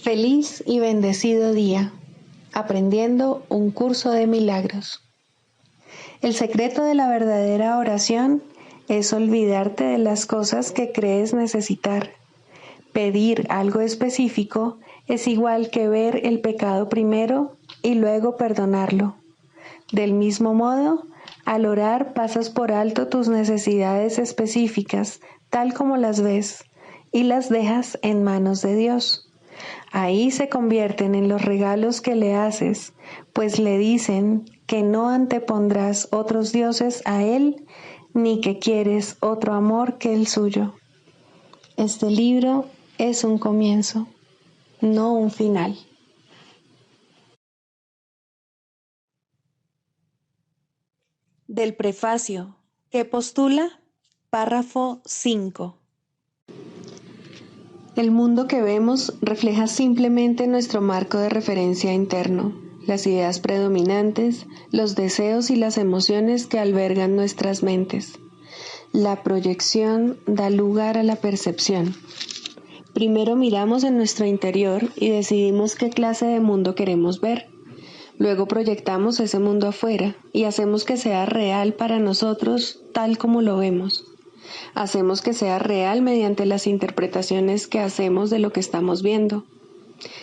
Feliz y bendecido día, aprendiendo un curso de milagros. El secreto de la verdadera oración es olvidarte de las cosas que crees necesitar. Pedir algo específico es igual que ver el pecado primero y luego perdonarlo. Del mismo modo, al orar pasas por alto tus necesidades específicas, tal como las ves, y las dejas en manos de Dios. Ahí se convierten en los regalos que le haces, pues le dicen que no antepondrás otros dioses a Él, ni que quieres otro amor que el suyo. Este libro es un comienzo, no un final. Del prefacio, que postula, párrafo 5. El mundo que vemos refleja simplemente nuestro marco de referencia interno, las ideas predominantes, los deseos y las emociones que albergan nuestras mentes. La proyección da lugar a la percepción. Primero miramos en nuestro interior y decidimos qué clase de mundo queremos ver. Luego proyectamos ese mundo afuera y hacemos que sea real para nosotros tal como lo vemos. Hacemos que sea real mediante las interpretaciones que hacemos de lo que estamos viendo.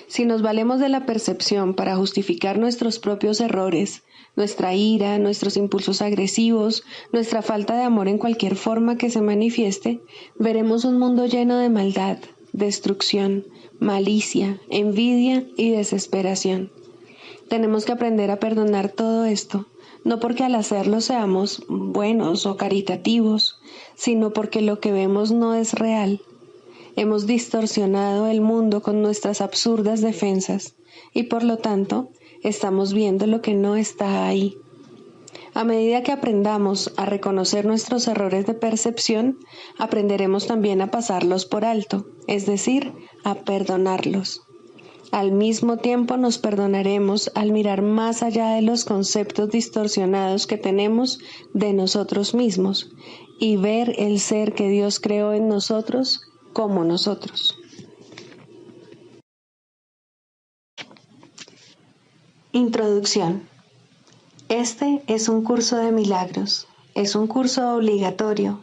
Si nos valemos de la percepción para justificar nuestros propios errores, nuestra ira, nuestros impulsos agresivos, nuestra falta de amor en cualquier forma que se manifieste, veremos un mundo lleno de maldad, destrucción, malicia, envidia y desesperación. Tenemos que aprender a perdonar todo esto, no porque al hacerlo seamos buenos o caritativos, sino porque lo que vemos no es real. Hemos distorsionado el mundo con nuestras absurdas defensas y por lo tanto estamos viendo lo que no está ahí. A medida que aprendamos a reconocer nuestros errores de percepción, aprenderemos también a pasarlos por alto, es decir, a perdonarlos. Al mismo tiempo nos perdonaremos al mirar más allá de los conceptos distorsionados que tenemos de nosotros mismos y ver el ser que Dios creó en nosotros como nosotros. Introducción. Este es un curso de milagros. Es un curso obligatorio.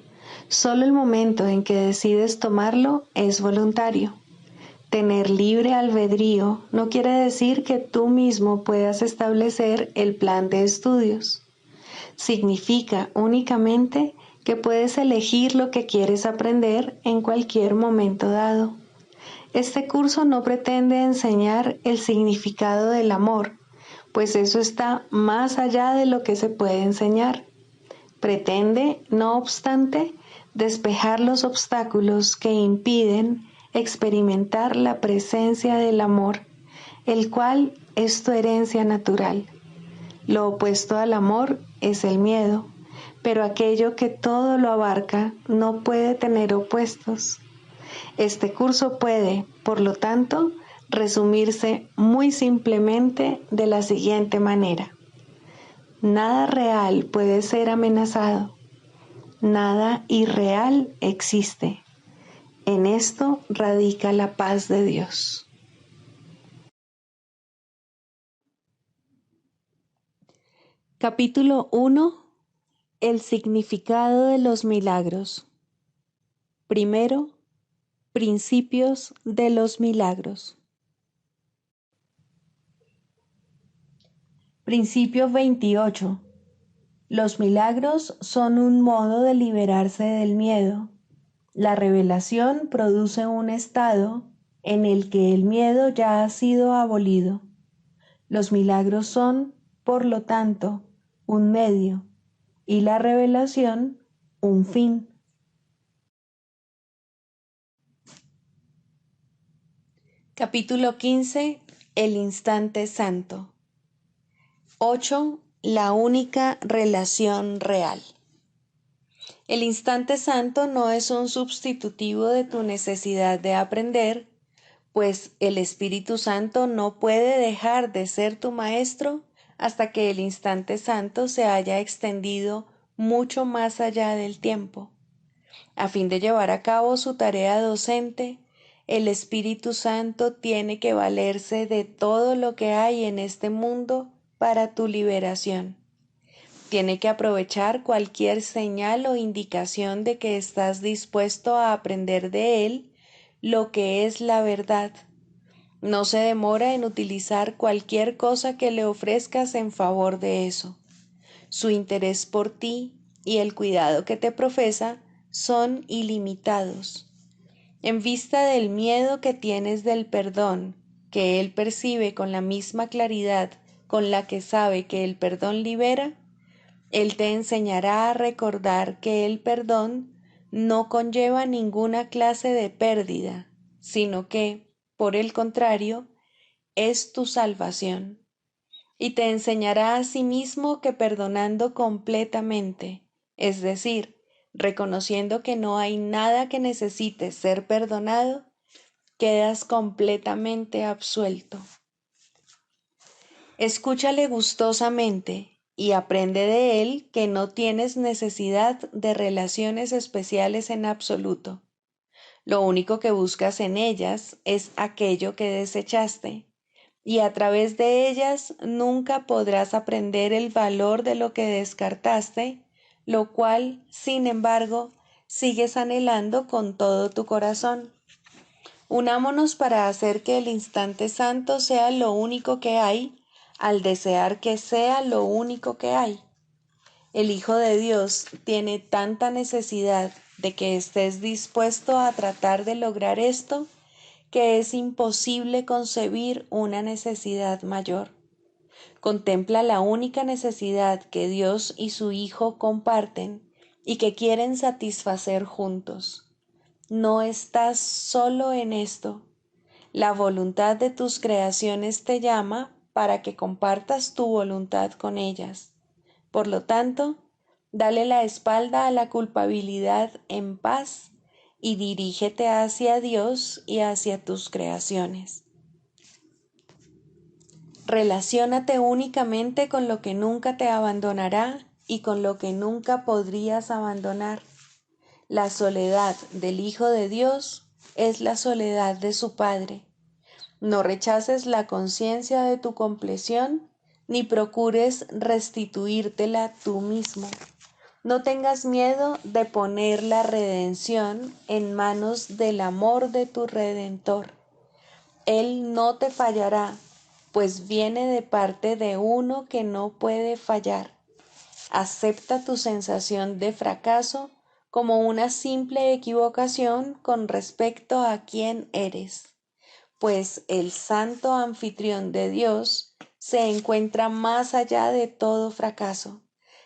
Solo el momento en que decides tomarlo es voluntario. Tener libre albedrío no quiere decir que tú mismo puedas establecer el plan de estudios. Significa únicamente que puedes elegir lo que quieres aprender en cualquier momento dado. Este curso no pretende enseñar el significado del amor, pues eso está más allá de lo que se puede enseñar. Pretende, no obstante, despejar los obstáculos que impiden experimentar la presencia del amor, el cual es tu herencia natural. Lo opuesto al amor es el miedo, pero aquello que todo lo abarca no puede tener opuestos. Este curso puede, por lo tanto, resumirse muy simplemente de la siguiente manera. Nada real puede ser amenazado. Nada irreal existe. En esto radica la paz de Dios. Capítulo 1. El significado de los milagros. Primero, principios de los milagros. Principio 28. Los milagros son un modo de liberarse del miedo. La revelación produce un estado en el que el miedo ya ha sido abolido. Los milagros son, por lo tanto, un medio y la revelación un fin. Capítulo 15. El instante santo. 8. La única relación real. El instante santo no es un sustitutivo de tu necesidad de aprender, pues el Espíritu Santo no puede dejar de ser tu maestro hasta que el instante santo se haya extendido mucho más allá del tiempo. A fin de llevar a cabo su tarea docente, el Espíritu Santo tiene que valerse de todo lo que hay en este mundo para tu liberación. Tiene que aprovechar cualquier señal o indicación de que estás dispuesto a aprender de él lo que es la verdad. No se demora en utilizar cualquier cosa que le ofrezcas en favor de eso. Su interés por ti y el cuidado que te profesa son ilimitados. En vista del miedo que tienes del perdón, que él percibe con la misma claridad con la que sabe que el perdón libera, él te enseñará a recordar que el perdón no conlleva ninguna clase de pérdida, sino que, por el contrario, es tu salvación. Y te enseñará asimismo que perdonando completamente, es decir, reconociendo que no hay nada que necesite ser perdonado, quedas completamente absuelto. Escúchale gustosamente y aprende de él que no tienes necesidad de relaciones especiales en absoluto. Lo único que buscas en ellas es aquello que desechaste, y a través de ellas nunca podrás aprender el valor de lo que descartaste, lo cual, sin embargo, sigues anhelando con todo tu corazón. Unámonos para hacer que el instante santo sea lo único que hay, al desear que sea lo único que hay. El Hijo de Dios tiene tanta necesidad de que estés dispuesto a tratar de lograr esto, que es imposible concebir una necesidad mayor. Contempla la única necesidad que Dios y su Hijo comparten y que quieren satisfacer juntos. No estás solo en esto. La voluntad de tus creaciones te llama para que compartas tu voluntad con ellas. Por lo tanto, dale la espalda a la culpabilidad en paz y dirígete hacia Dios y hacia tus creaciones. Relaciónate únicamente con lo que nunca te abandonará y con lo que nunca podrías abandonar. La soledad del Hijo de Dios es la soledad de su Padre. No rechaces la conciencia de tu compleción, ni procures restituírtela tú mismo. No tengas miedo de poner la redención en manos del amor de tu Redentor. Él no te fallará, pues viene de parte de uno que no puede fallar. Acepta tu sensación de fracaso como una simple equivocación con respecto a quién eres, pues el santo anfitrión de Dios se encuentra más allá de todo fracaso,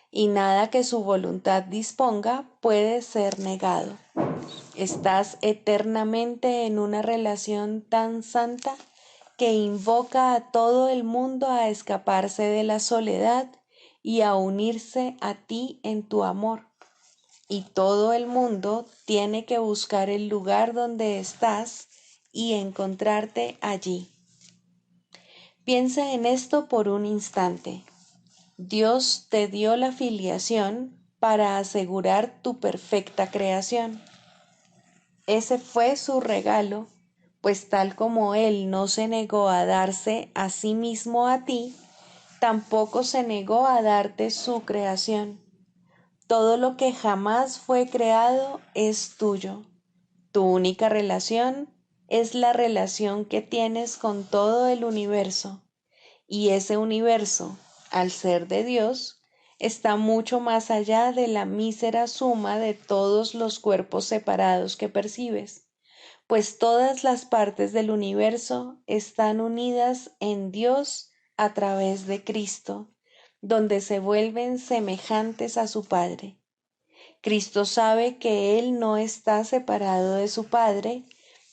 y nada que su voluntad disponga puede ser negado. Estás eternamente en una relación tan santa que invoca a todo el mundo a escaparse de la soledad y a unirse a ti en tu amor. Y todo el mundo tiene que buscar el lugar donde estás y encontrarte allí. Piensa en esto por un instante. Dios te dio la filiación para asegurar tu perfecta creación. Ese fue su regalo, pues tal como Él no se negó a darse a sí mismo a ti, tampoco se negó a darte su creación. Todo lo que jamás fue creado es tuyo. Tu única relación es la relación que tienes con todo el universo, y ese universo, al ser de Dios, está mucho más allá de la mísera suma de todos los cuerpos separados que percibes, pues todas las partes del universo están unidas en Dios a través de Cristo, donde se vuelven semejantes a su Padre. Cristo sabe que Él no está separado de su Padre,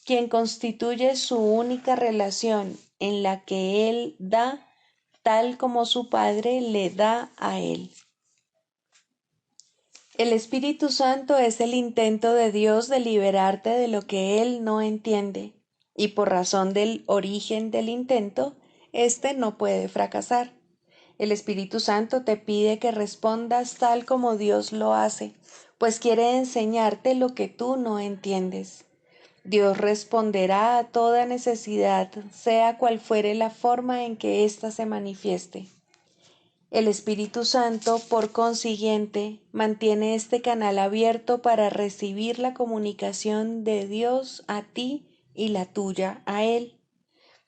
quien constituye su única relación en la que Él da tal como su Padre le da a Él. El Espíritu Santo es el intento de Dios de liberarte de lo que Él no entiende, y por razón del origen del intento, éste no puede fracasar. El Espíritu Santo te pide que respondas tal como Dios lo hace, pues quiere enseñarte lo que tú no entiendes. Dios responderá a toda necesidad, sea cual fuere la forma en que ésta se manifieste. El Espíritu Santo, por consiguiente, mantiene este canal abierto para recibir la comunicación de Dios a ti y la tuya a Él.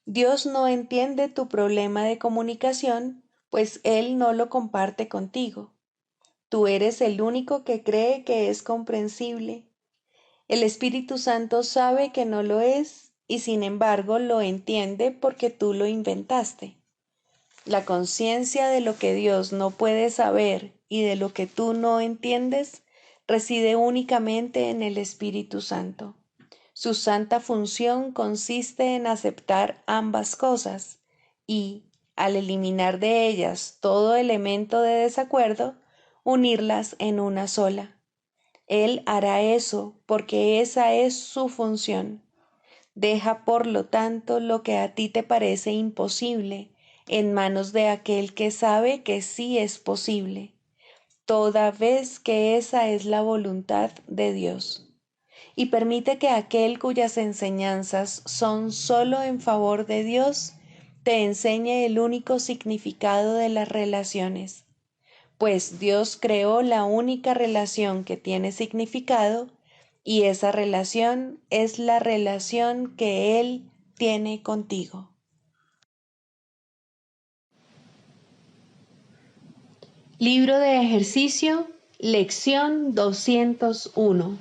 Dios no entiende tu problema de comunicación, pues Él no lo comparte contigo. Tú eres el único que cree que es comprensible. El Espíritu Santo sabe que no lo es y sin embargo lo entiende porque tú lo inventaste. La conciencia de lo que Dios no puede saber y de lo que tú no entiendes reside únicamente en el Espíritu Santo. Su santa función consiste en aceptar ambas cosas y, al eliminar de ellas todo elemento de desacuerdo, unirlas en una sola. Él hará eso porque esa es su función. Deja, por lo tanto, lo que a ti te parece imposible en manos de aquel que sabe que sí es posible, toda vez que esa es la voluntad de Dios. Y permite que aquel cuyas enseñanzas son solo en favor de Dios, te enseñe el único significado de las relaciones, pues Dios creó la única relación que tiene significado y esa relación es la relación que Él tiene contigo. Libro de ejercicio, lección 201.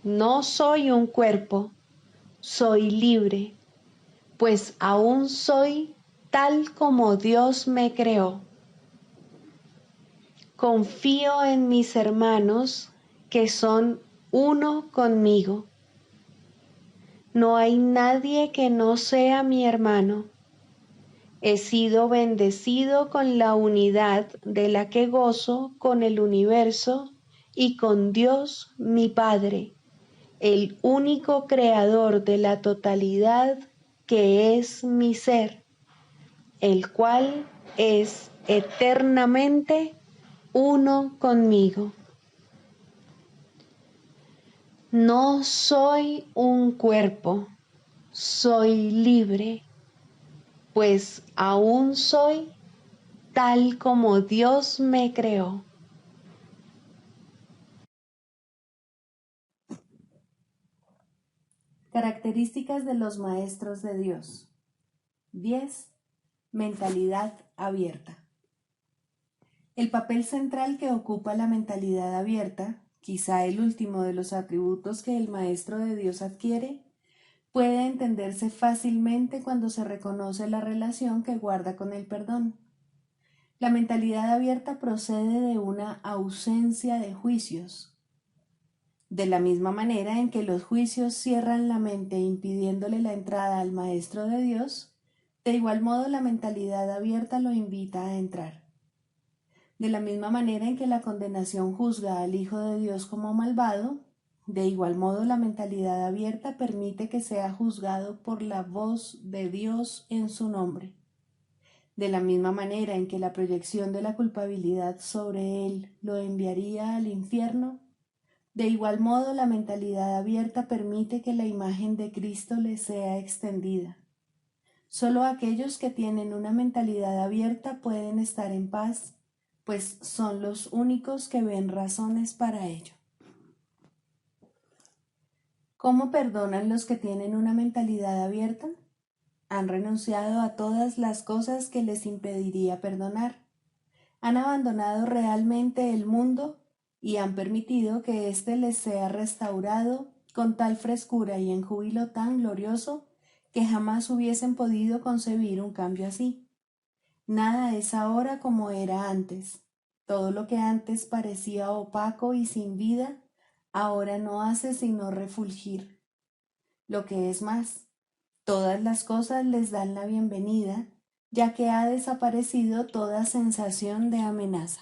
No soy un cuerpo, soy libre, pues aún soy tal como Dios me creó. Confío en mis hermanos que son uno conmigo. No hay nadie que no sea mi hermano. He sido bendecido con la unidad de la que gozo con el universo y con Dios mi Padre, el único creador de la totalidad que es mi ser, el cual es eternamente uno conmigo. No soy un cuerpo, soy libre, pues aún soy tal como Dios me creó. Características de los maestros de Dios. 10. Mentalidad abierta. El papel central que ocupa la mentalidad abierta, quizá el último de los atributos que el maestro de Dios adquiere, puede entenderse fácilmente cuando se reconoce la relación que guarda con el perdón. La mentalidad abierta procede de una ausencia de juicios. De la misma manera en que los juicios cierran la mente impidiéndole la entrada al Maestro de Dios, de igual modo la mentalidad abierta lo invita a entrar. De la misma manera en que la condenación juzga al Hijo de Dios como malvado, de igual modo la mentalidad abierta permite que sea juzgado por la voz de Dios en su nombre. De la misma manera en que la proyección de la culpabilidad sobre él lo enviaría al infierno, de igual modo la mentalidad abierta permite que la imagen de Cristo le sea extendida. Solo aquellos que tienen una mentalidad abierta pueden estar en paz, pues son los únicos que ven razones para ello. ¿Cómo perdonan los que tienen una mentalidad abierta? Han renunciado a todas las cosas que les impediría perdonar. Han abandonado realmente el mundo y han permitido que éste les sea restaurado con tal frescura y en júbilo tan glorioso que jamás hubiesen podido concebir un cambio así. Nada es ahora como era antes. Todo lo que antes parecía opaco y sin vida, ahora no hace sino refulgir. Lo que es más, todas las cosas les dan la bienvenida, ya que ha desaparecido toda sensación de amenaza.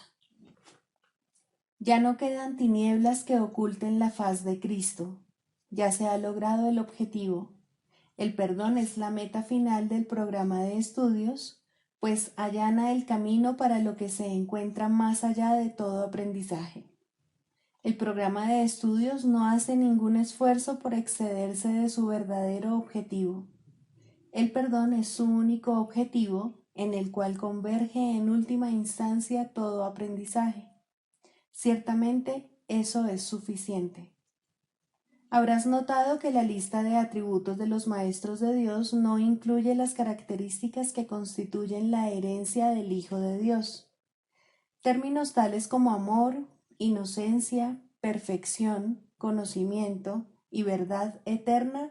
Ya no quedan tinieblas que oculten la faz de Cristo. Ya se ha logrado el objetivo. El perdón es la meta final del programa de estudios, pues allana el camino para lo que se encuentra más allá de todo aprendizaje. El programa de estudios no hace ningún esfuerzo por excederse de su verdadero objetivo. El perdón es su único objetivo, en el cual converge en última instancia todo aprendizaje. Ciertamente, eso es suficiente. Habrás notado que la lista de atributos de los maestros de Dios no incluye las características que constituyen la herencia del Hijo de Dios. Términos tales como amor, inocencia, perfección, conocimiento y verdad eterna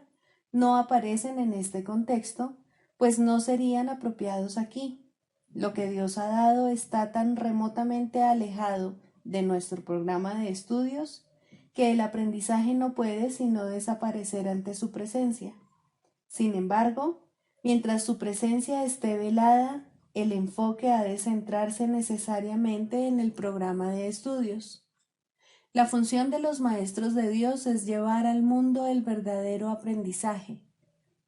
no aparecen en este contexto, pues no serían apropiados aquí. Lo que Dios ha dado está tan remotamente alejado de nuestro programa de estudios que el aprendizaje no puede sino desaparecer ante su presencia. Sin embargo, mientras su presencia esté velada, el enfoque ha de centrarse necesariamente en el programa de estudios. La función de los maestros de Dios es llevar al mundo el verdadero aprendizaje.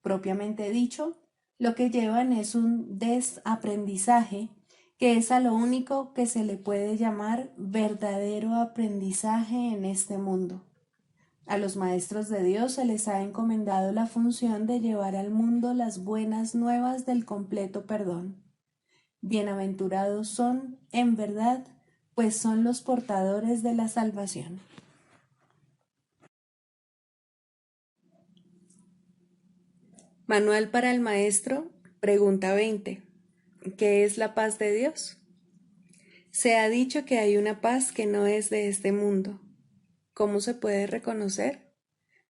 Propiamente dicho, lo que llevan es un desaprendizaje, que es a lo único que se le puede llamar verdadero aprendizaje en este mundo. A los maestros de Dios se les ha encomendado la función de llevar al mundo las buenas nuevas del completo perdón. Bienaventurados son, en verdad, pues son los portadores de la salvación. Manual para el maestro, pregunta 20. ¿Qué es la paz de Dios? Se ha dicho que hay una paz que no es de este mundo. ¿Cómo se puede reconocer?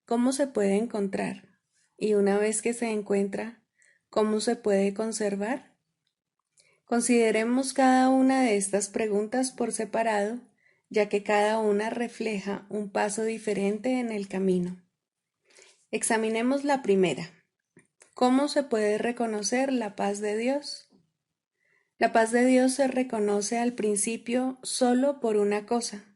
¿Cómo se puede encontrar? Y una vez que se encuentra, ¿cómo se puede conservar? Consideremos cada una de estas preguntas por separado, ya que cada una refleja un paso diferente en el camino. Examinemos la primera. ¿Cómo se puede reconocer la paz de Dios? La paz de Dios se reconoce al principio solo por una cosa.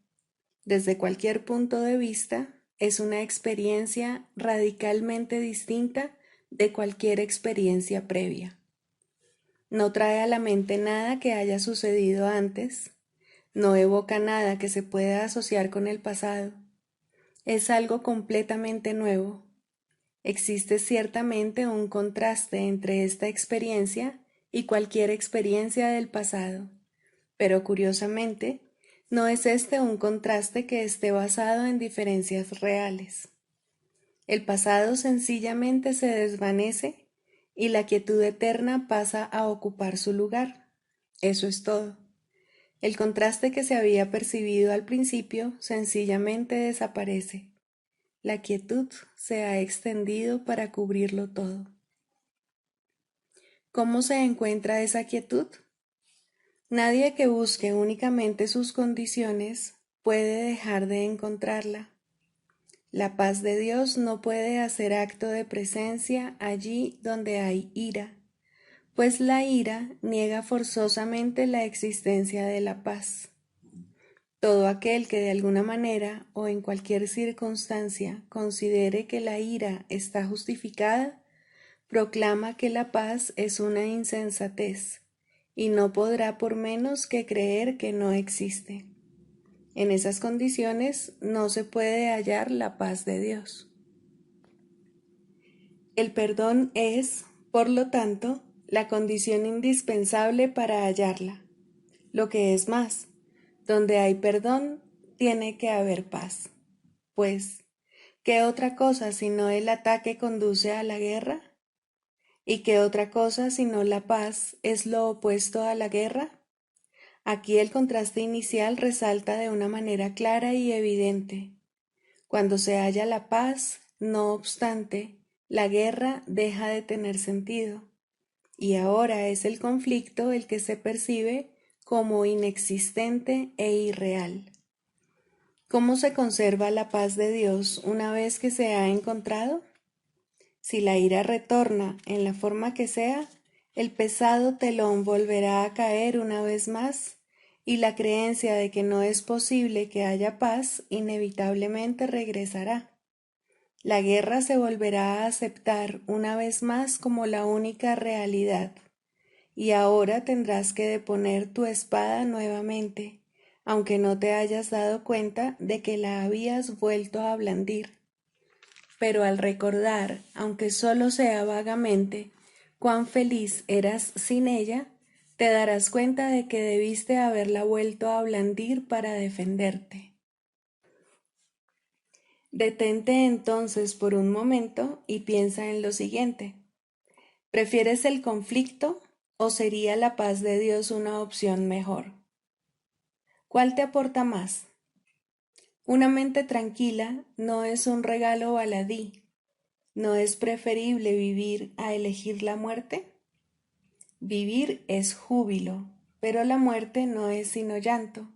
Desde cualquier punto de vista, es una experiencia radicalmente distinta de cualquier experiencia previa. No trae a la mente nada que haya sucedido antes, no evoca nada que se pueda asociar con el pasado. Es algo completamente nuevo. Existe ciertamente un contraste entre esta experiencia y cualquier experiencia del pasado, pero curiosamente, no es este un contraste que esté basado en diferencias reales. El pasado sencillamente se desvanece y la quietud eterna pasa a ocupar su lugar. Eso es todo. El contraste que se había percibido al principio sencillamente desaparece. La quietud se ha extendido para cubrirlo todo. ¿Cómo se encuentra esa quietud? Nadie que busque únicamente sus condiciones puede dejar de encontrarla. La paz de Dios no puede hacer acto de presencia allí donde hay ira, pues la ira niega forzosamente la existencia de la paz. Todo aquel que de alguna manera o en cualquier circunstancia considere que la ira está justificada, proclama que la paz es una insensatez y no podrá por menos que creer que no existe. En esas condiciones no se puede hallar la paz de Dios. El perdón es, por lo tanto, la condición indispensable para hallarla. Lo que es más, donde hay perdón, tiene que haber paz. Pues, ¿qué otra cosa sino el ataque conduce a la guerra? ¿Y qué otra cosa sino la paz es lo opuesto a la guerra? Aquí el contraste inicial resalta de una manera clara y evidente. Cuando se halla la paz, no obstante, la guerra deja de tener sentido, y ahora es el conflicto el que se percibe como inexistente e irreal. ¿Cómo se conserva la paz de Dios una vez que se ha encontrado? Si la ira retorna en la forma que sea, el pesado telón volverá a caer una vez más y la creencia de que no es posible que haya paz inevitablemente regresará. La guerra se volverá a aceptar una vez más como la única realidad, y ahora tendrás que deponer tu espada nuevamente, aunque no te hayas dado cuenta de que la habías vuelto a blandir. Pero al recordar, aunque solo sea vagamente, cuán feliz eras sin ella, te darás cuenta de que debiste haberla vuelto a blandir para defenderte. Detente entonces por un momento y piensa en lo siguiente. ¿Prefieres el conflicto o sería la paz de Dios una opción mejor? ¿Cuál te aporta más? Una mente tranquila no es un regalo baladí. ¿No es preferible vivir a elegir la muerte? Vivir es júbilo, pero la muerte no es sino llanto.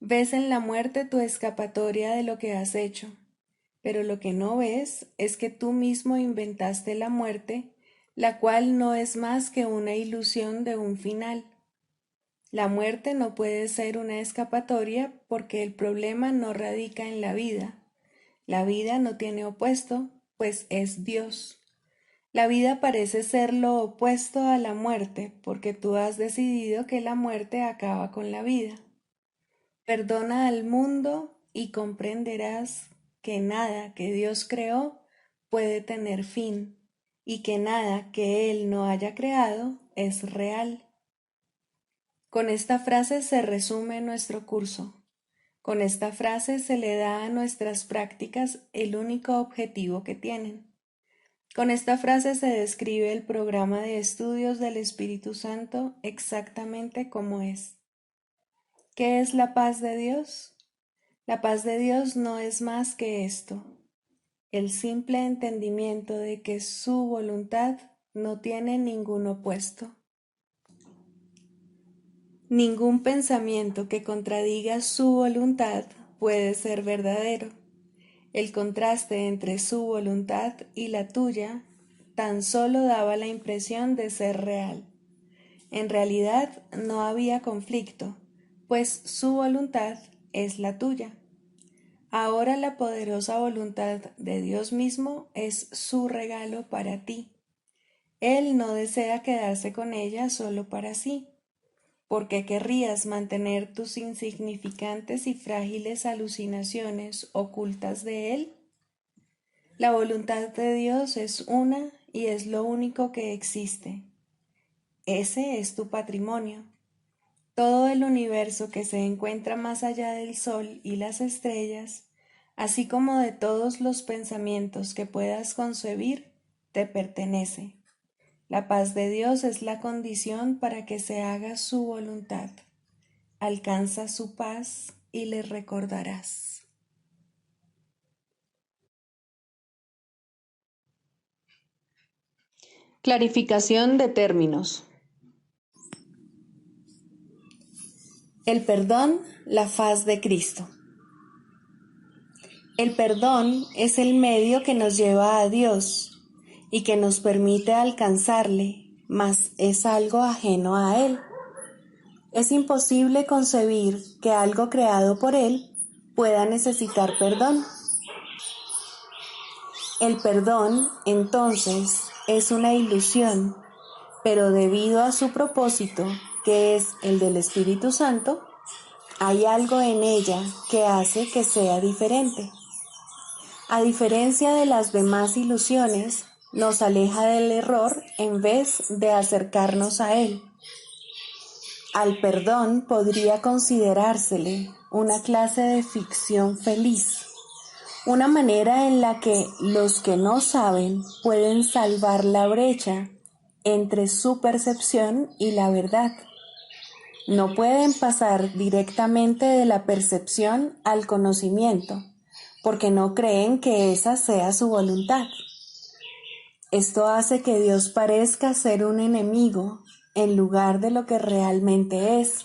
Ves en la muerte tu escapatoria de lo que has hecho, pero lo que no ves es que tú mismo inventaste la muerte, la cual no es más que una ilusión de un final. La muerte no puede ser una escapatoria porque el problema no radica en la vida. La vida no tiene opuesto, pues es Dios. La vida parece ser lo opuesto a la muerte porque tú has decidido que la muerte acaba con la vida. Perdona al mundo y comprenderás que nada que Dios creó puede tener fin y que nada que Él no haya creado es real. Con esta frase se resume nuestro curso. Con esta frase se le da a nuestras prácticas el único objetivo que tienen. Con esta frase se describe el programa de estudios del Espíritu Santo exactamente como es. ¿Qué es la paz de Dios? La paz de Dios no es más que esto, el simple entendimiento de que su voluntad no tiene ningún opuesto. Ningún pensamiento que contradiga su voluntad puede ser verdadero. El contraste entre su voluntad y la tuya tan solo daba la impresión de ser real. En realidad no había conflicto, pues su voluntad es la tuya. Ahora la poderosa voluntad de Dios mismo es su regalo para ti. Él no desea quedarse con ella solo para sí. ¿Por qué querrías mantener tus insignificantes y frágiles alucinaciones ocultas de Él? La voluntad de Dios es una y es lo único que existe. Ese es tu patrimonio. Todo el universo que se encuentra más allá del sol y las estrellas, así como de todos los pensamientos que puedas concebir, te pertenece. La paz de Dios es la condición para que se haga su voluntad. Alcanza su paz y le recordarás. Clarificación de términos. El perdón, la faz de Cristo. El perdón es el medio que nos lleva a Dios y que nos permite alcanzarle, mas es algo ajeno a Él. Es imposible concebir que algo creado por Él pueda necesitar perdón. El perdón, entonces, es una ilusión, pero debido a su propósito, que es el del Espíritu Santo, hay algo en ella que hace que sea diferente. A diferencia de las demás ilusiones, nos aleja del error en vez de acercarnos a él. Al perdón podría considerársele una clase de ficción feliz, una manera en la que los que no saben pueden salvar la brecha entre su percepción y la verdad. No pueden pasar directamente de la percepción al conocimiento, porque no creen que esa sea su voluntad. Esto hace que Dios parezca ser un enemigo en lugar de lo que realmente es,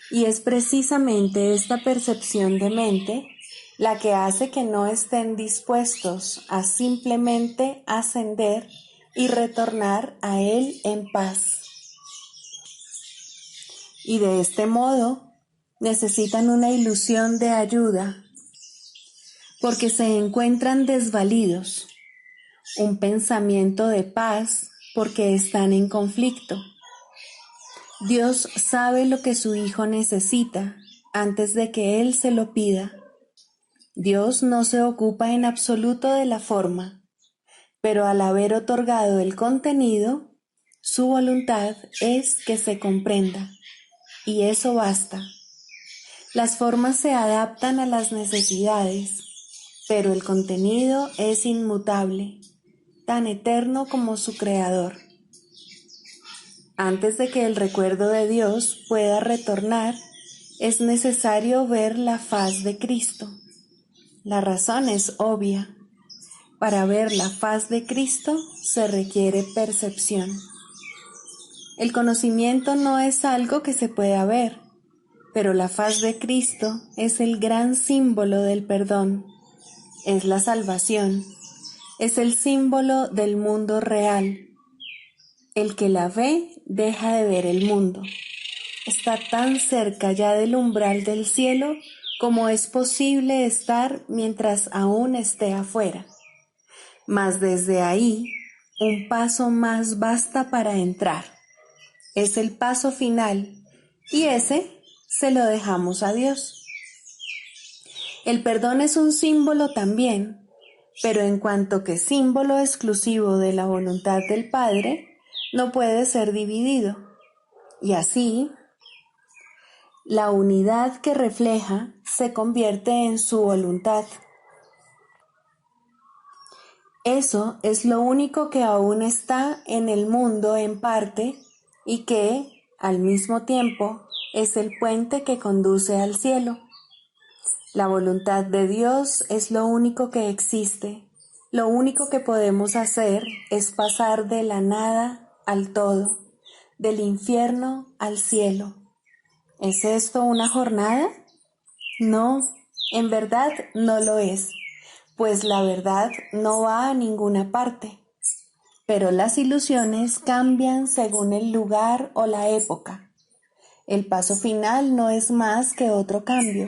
y es precisamente esta percepción de mente la que hace que no estén dispuestos a simplemente ascender y retornar a Él en paz. Y de este modo necesitan una ilusión de ayuda, porque se encuentran desvalidos, un pensamiento de paz porque están en conflicto. Dios sabe lo que su Hijo necesita antes de que Él se lo pida. Dios no se ocupa en absoluto de la forma, pero al haber otorgado el contenido, su voluntad es que se comprenda, y eso basta. Las formas se adaptan a las necesidades, pero el contenido es inmutable, tan eterno como su creador. Antes de que el recuerdo de Dios pueda retornar, es necesario ver la faz de Cristo. La razón es obvia. Para ver la faz de Cristo se requiere percepción. El conocimiento no es algo que se pueda ver, pero la faz de Cristo es el gran símbolo del perdón, es la salvación, es el símbolo del mundo real. El que la ve deja de ver el mundo. Está tan cerca ya del umbral del cielo como es posible estar mientras aún esté afuera. Mas desde ahí, un paso más basta para entrar. Es el paso final, y ese se lo dejamos a Dios. El perdón es un símbolo también, pero en cuanto que símbolo exclusivo de la voluntad del Padre, no puede ser dividido. Y así, la unidad que refleja se convierte en su voluntad. Eso es lo único que aún está en el mundo en parte y que, al mismo tiempo, es el puente que conduce al cielo. La voluntad de Dios es lo único que existe. Lo único que podemos hacer es pasar de la nada al todo, del infierno al cielo. ¿Es esto una jornada? No, en verdad no lo es, pues la verdad no va a ninguna parte. Pero las ilusiones cambian según el lugar o la época. El paso final no es más que otro cambio.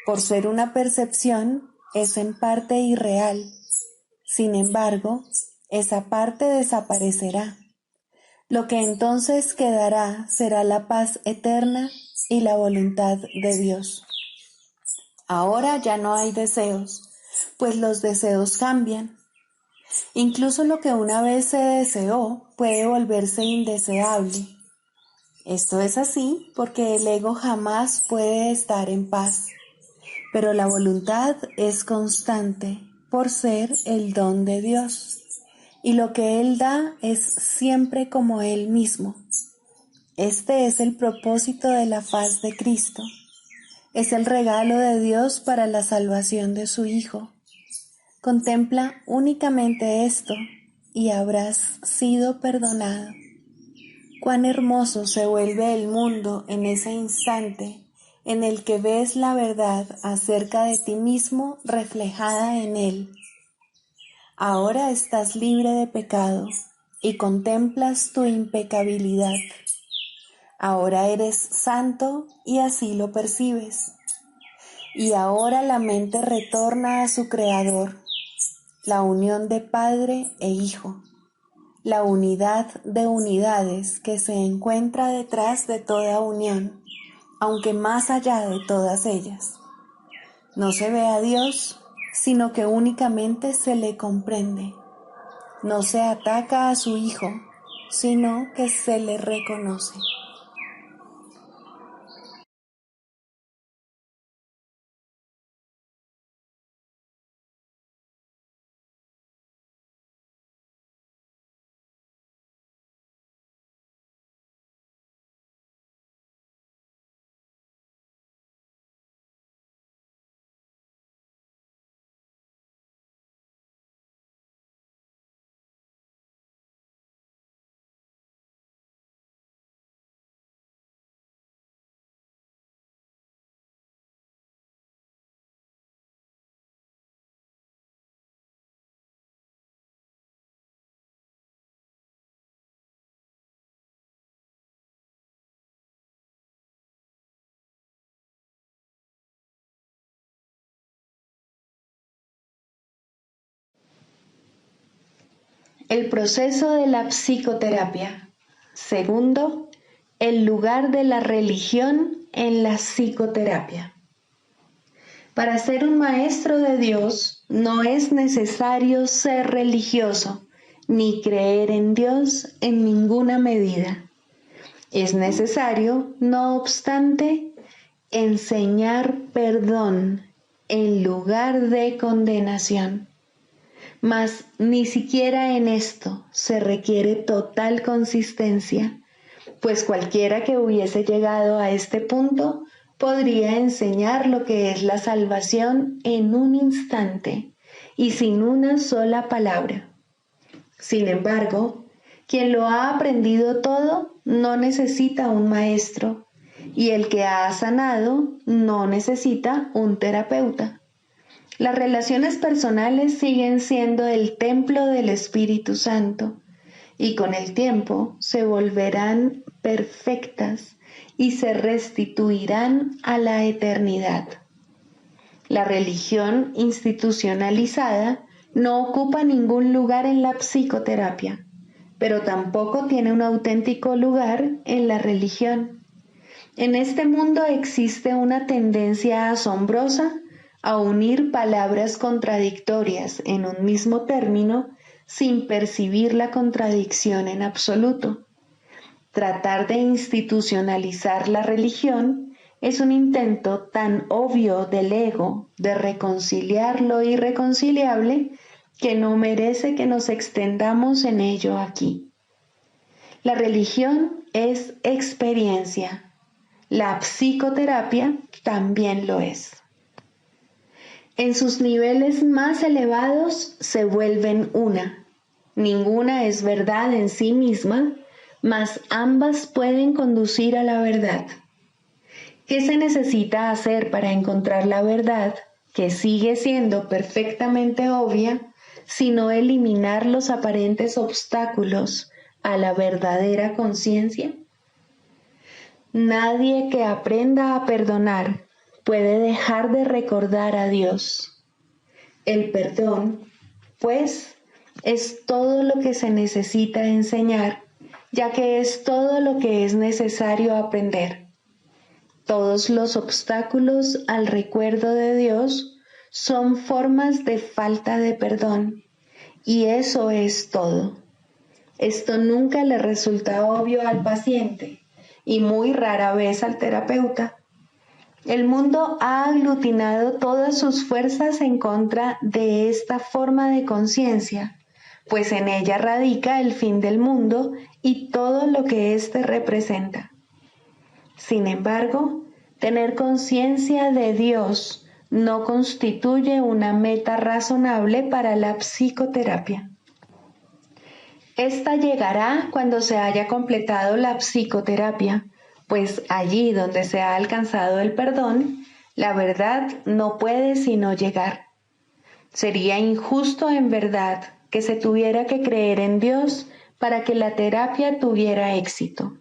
Por ser una percepción, es en parte irreal. Sin embargo, esa parte desaparecerá. Lo que entonces quedará será la paz eterna y la voluntad de Dios. Ahora ya no hay deseos, pues los deseos cambian. Incluso lo que una vez se deseó puede volverse indeseable. Esto es así porque el ego jamás puede estar en paz, pero la voluntad es constante por ser el don de Dios, y lo que Él da es siempre como Él mismo. Este es el propósito de la faz de Cristo. Es el regalo de Dios para la salvación de su Hijo. Contempla únicamente esto y habrás sido perdonado. Cuán hermoso se vuelve el mundo en ese instante en el que ves la verdad acerca de ti mismo reflejada en Él. Ahora estás libre de pecado y contemplas tu impecabilidad. Ahora eres santo y así lo percibes. Y ahora la mente retorna a su Creador, la unión de Padre e Hijo, la unidad de unidades que se encuentra detrás de toda unión, aunque más allá de todas ellas. No se ve a Dios, sino que únicamente se le comprende. No se ataca a su Hijo, sino que se le reconoce. El proceso de la psicoterapia. Segundo, el lugar de la religión en la psicoterapia. Para ser un maestro de Dios no es necesario ser religioso ni creer en Dios en ninguna medida. Es necesario, no obstante, enseñar perdón en lugar de condenación. Mas ni siquiera en esto se requiere total consistencia, pues cualquiera que hubiese llegado a este punto podría enseñar lo que es la salvación en un instante y sin una sola palabra. Sin embargo, quien lo ha aprendido todo no necesita un maestro, y el que ha sanado no necesita un terapeuta. Las relaciones personales siguen siendo el templo del Espíritu Santo, y con el tiempo se volverán perfectas y se restituirán a la eternidad. La religión institucionalizada no ocupa ningún lugar en la psicoterapia, pero tampoco tiene un auténtico lugar en la religión. En este mundo existe una tendencia asombrosa a unir palabras contradictorias en un mismo término sin percibir la contradicción en absoluto. Tratar de institucionalizar la religión es un intento tan obvio del ego de reconciliar lo irreconciliable que no merece que nos extendamos en ello aquí. La religión es experiencia. La psicoterapia también lo es. En sus niveles más elevados se vuelven una. Ninguna es verdad en sí misma, mas ambas pueden conducir a la verdad. ¿Qué se necesita hacer para encontrar la verdad, que sigue siendo perfectamente obvia, sino eliminar los aparentes obstáculos a la verdadera conciencia? Nadie que aprenda a perdonar puede dejar de recordar a Dios. El perdón, pues, es todo lo que se necesita enseñar, ya que es todo lo que es necesario aprender. Todos los obstáculos al recuerdo de Dios son formas de falta de perdón, y eso es todo. Esto nunca le resulta obvio al paciente y muy rara vez al terapeuta. El mundo ha aglutinado todas sus fuerzas en contra de esta forma de conciencia, pues en ella radica el fin del mundo y todo lo que éste representa. Sin embargo, tener conciencia de Dios no constituye una meta razonable para la psicoterapia. Esta llegará cuando se haya completado la psicoterapia, pues allí donde se ha alcanzado el perdón, la verdad no puede sino llegar. Sería injusto en verdad que se tuviera que creer en Dios para que la terapia tuviera éxito.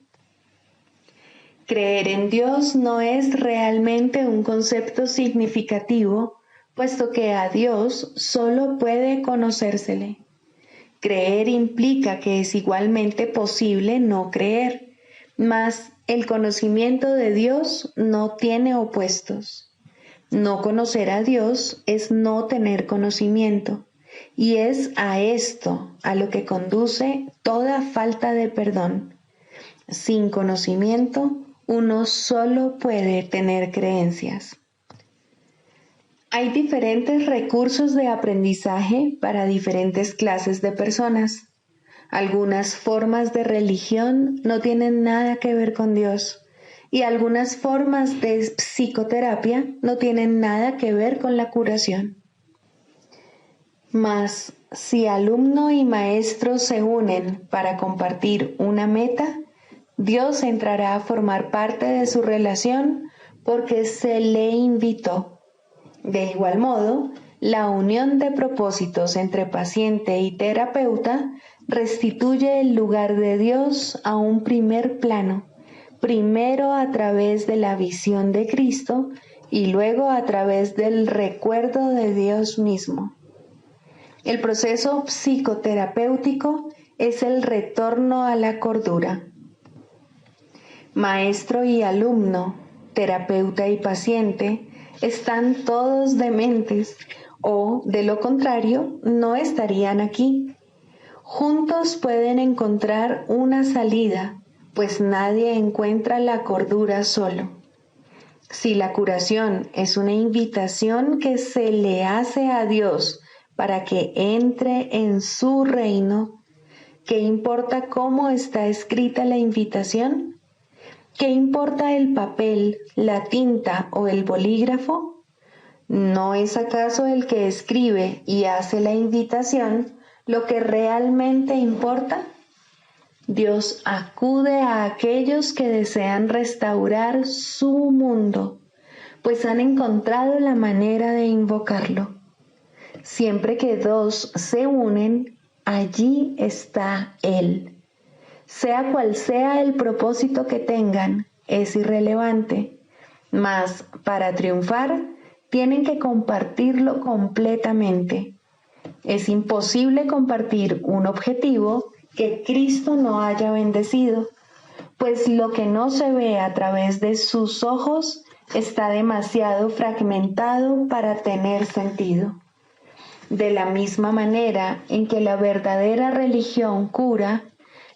Creer en Dios no es realmente un concepto significativo, puesto que a Dios solo puede conocérsele. Creer implica que es igualmente posible no creer, mas el conocimiento de Dios no tiene opuestos. No conocer a Dios es no tener conocimiento, y es a esto a lo que conduce toda falta de perdón. Sin conocimiento, uno solo puede tener creencias. Hay diferentes recursos de aprendizaje para diferentes clases de personas. Algunas formas de religión no tienen nada que ver con Dios, y algunas formas de psicoterapia no tienen nada que ver con la curación. Mas, si alumno y maestro se unen para compartir una meta, Dios entrará a formar parte de su relación porque se le invitó. De igual modo, la unión de propósitos entre paciente y terapeuta restituye el lugar de Dios a un primer plano, primero a través de la visión de Cristo y luego a través del recuerdo de Dios mismo. El proceso psicoterapéutico es el retorno a la cordura. Maestro y alumno, terapeuta y paciente están todos dementes o, de lo contrario, no estarían aquí. Juntos pueden encontrar una salida, pues nadie encuentra la cordura solo. Si la curación es una invitación que se le hace a Dios para que entre en su reino, ¿qué importa cómo está escrita la invitación? ¿Qué importa el papel, la tinta o el bolígrafo? ¿No es acaso el que escribe y hace la invitación lo que realmente importa? Dios acude a aquellos que desean restaurar su mundo, pues han encontrado la manera de invocarlo. Siempre que dos se unen, allí está Él. Sea cual sea el propósito que tengan, es irrelevante, mas para triunfar tienen que compartirlo completamente. Es imposible compartir un objetivo que Cristo no haya bendecido, pues lo que no se ve a través de sus ojos está demasiado fragmentado para tener sentido. De la misma manera en que la verdadera religión cura,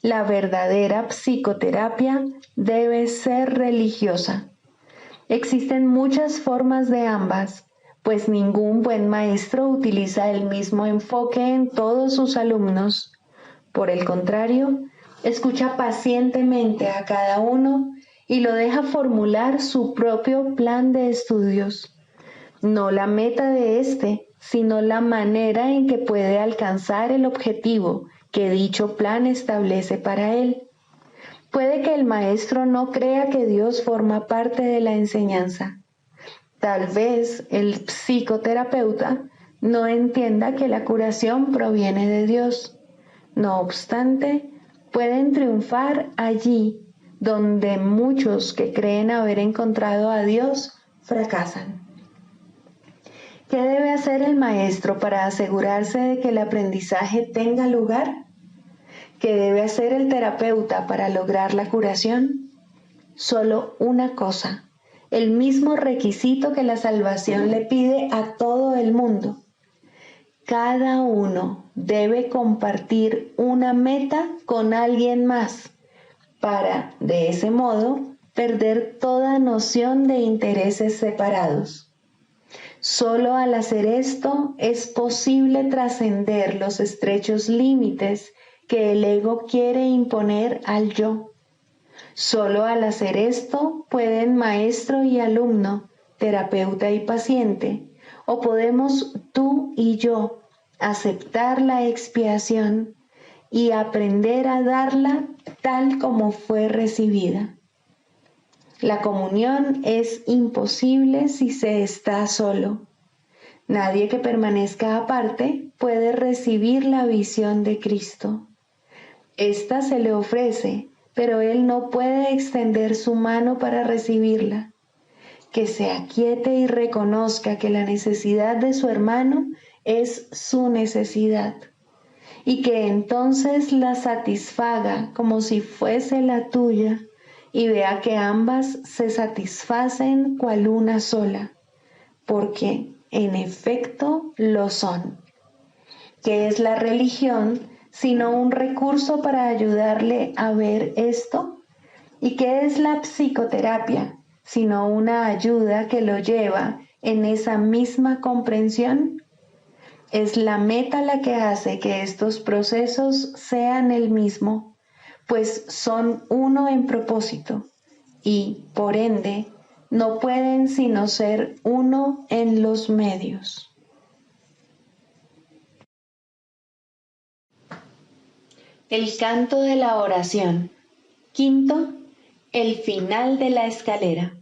la verdadera psicoterapia debe ser religiosa. Existen muchas formas de ambas, pues ningún buen maestro utiliza el mismo enfoque en todos sus alumnos. Por el contrario, escucha pacientemente a cada uno y lo deja formular su propio plan de estudios. No la meta de éste, sino la manera en que puede alcanzar el objetivo que dicho plan establece para él. Puede que el maestro no crea que Dios forma parte de la enseñanza. Tal vez el psicoterapeuta no entienda que la curación proviene de Dios. No obstante, pueden triunfar allí donde muchos que creen haber encontrado a Dios fracasan. ¿Qué debe hacer el maestro para asegurarse de que el aprendizaje tenga lugar? ¿Qué debe hacer el terapeuta para lograr la curación? Solo una cosa, el mismo requisito que la salvación le pide a todo el mundo. Cada uno debe compartir una meta con alguien más para, de ese modo, perder toda noción de intereses separados. Solo al hacer esto es posible trascender los estrechos límites que el ego quiere imponer al yo. Solo al hacer esto pueden maestro y alumno, terapeuta y paciente, o podemos tú y yo aceptar la expiación y aprender a darla tal como fue recibida. La comunión es imposible si se está solo. Nadie que permanezca aparte puede recibir la visión de Cristo. Esta se le ofrece, pero él no puede extender su mano para recibirla. Que se aquiete y reconozca que la necesidad de su hermano es su necesidad, y que entonces la satisfaga como si fuese la tuya, y vea que ambas se satisfacen cual una sola, porque en efecto lo son. ¿Qué es la religión sino un recurso para ayudarle a ver esto? ¿Y qué es la psicoterapia sino una ayuda que lo lleva en esa misma comprensión? Es la meta la que hace que estos procesos sean el mismo, pues son uno en propósito y, por ende, no pueden sino ser uno en los medios. El canto de la oración. Quinto, el final de la escalera.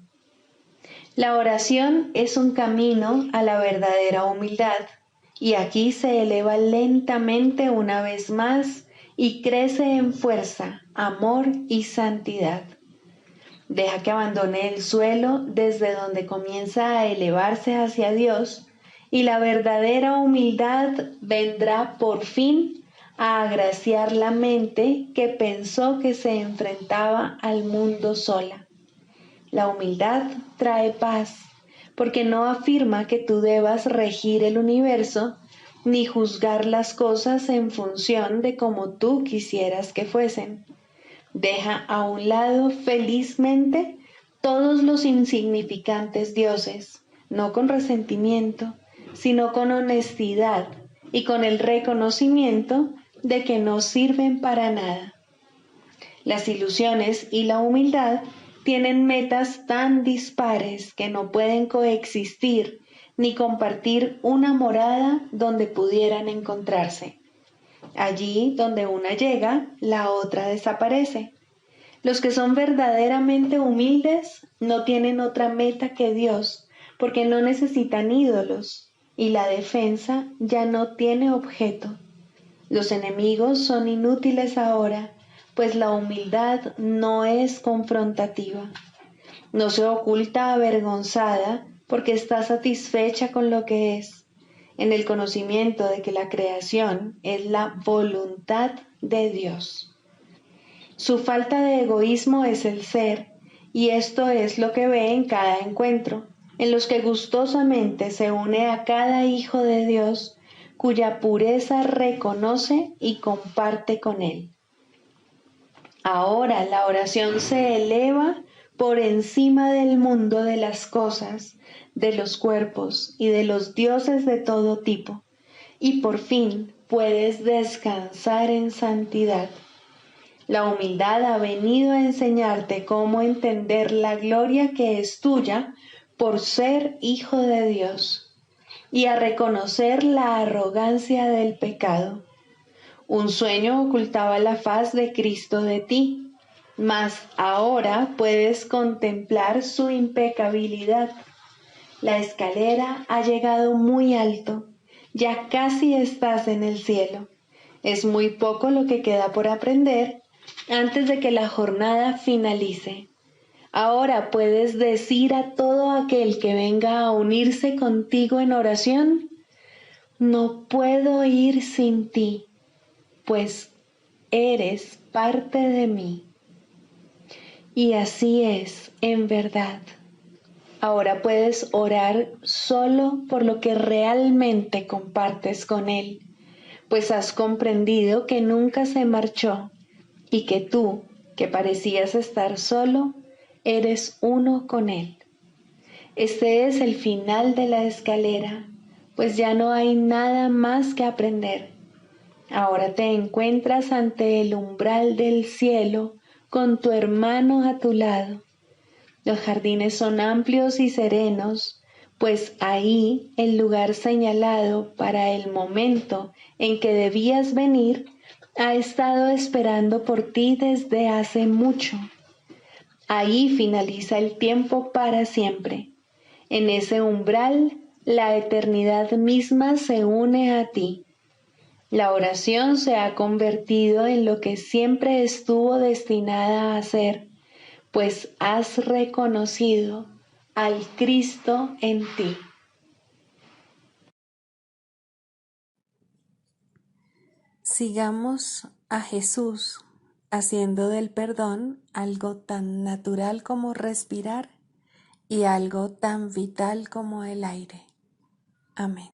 La oración es un camino a la verdadera humildad, y aquí se eleva lentamente una vez más y crece en fuerza, amor y santidad. Deja que abandone el suelo desde donde comienza a elevarse hacia Dios, y la verdadera humildad vendrá por fin a agraciar la mente que pensó que se enfrentaba al mundo sola. La humildad trae paz, porque no afirma que tú debas regir el universo ni juzgar las cosas en función de cómo tú quisieras que fuesen. Deja a un lado felizmente todos los insignificantes dioses, no con resentimiento, sino con honestidad y con el reconocimiento de que no sirven para nada. Las ilusiones y la humildad tienen metas tan dispares que no pueden coexistir ni compartir una morada donde pudieran encontrarse. Allí donde una llega, la otra desaparece. Los que son verdaderamente humildes no tienen otra meta que Dios, porque no necesitan ídolos, y la defensa ya no tiene objeto. Los enemigos son inútiles ahora, pues la humildad no es confrontativa. No se oculta avergonzada porque está satisfecha con lo que es, en el conocimiento de que la creación es la voluntad de Dios. Su falta de egoísmo es el ser, y esto es lo que ve en cada encuentro, en los que gustosamente se une a cada hijo de Dios, cuya pureza reconoce y comparte con él. Ahora la oración se eleva por encima del mundo de las cosas, de los cuerpos y de los dioses de todo tipo, y por fin puedes descansar en santidad. La humildad ha venido a enseñarte cómo entender la gloria que es tuya por ser hijo de Dios y a reconocer la arrogancia del pecado. Un sueño ocultaba la faz de Cristo de ti, mas ahora puedes contemplar su impecabilidad. La escalera ha llegado muy alto, ya casi estás en el cielo. Es muy poco lo que queda por aprender antes de que la jornada finalice. Ahora puedes decir a todo aquel que venga a unirse contigo en oración: no puedo ir sin ti, pues eres parte de mí. Y así es, en verdad. Ahora puedes orar solo por lo que realmente compartes con Él, pues has comprendido que nunca se marchó y que tú, que parecías estar solo, eres uno con Él. Este es el final de la escalera, pues ya no hay nada más que aprender. Ahora te encuentras ante el umbral del cielo con tu hermano a tu lado. Los jardines son amplios y serenos, pues ahí el lugar señalado para el momento en que debías venir ha estado esperando por ti desde hace mucho. Ahí finaliza el tiempo para siempre. En ese umbral, la eternidad misma se une a ti. La oración se ha convertido en lo que siempre estuvo destinada a ser, pues has reconocido al Cristo en ti. Sigamos a Jesús haciendo del perdón algo tan natural como respirar y algo tan vital como el aire. Amén.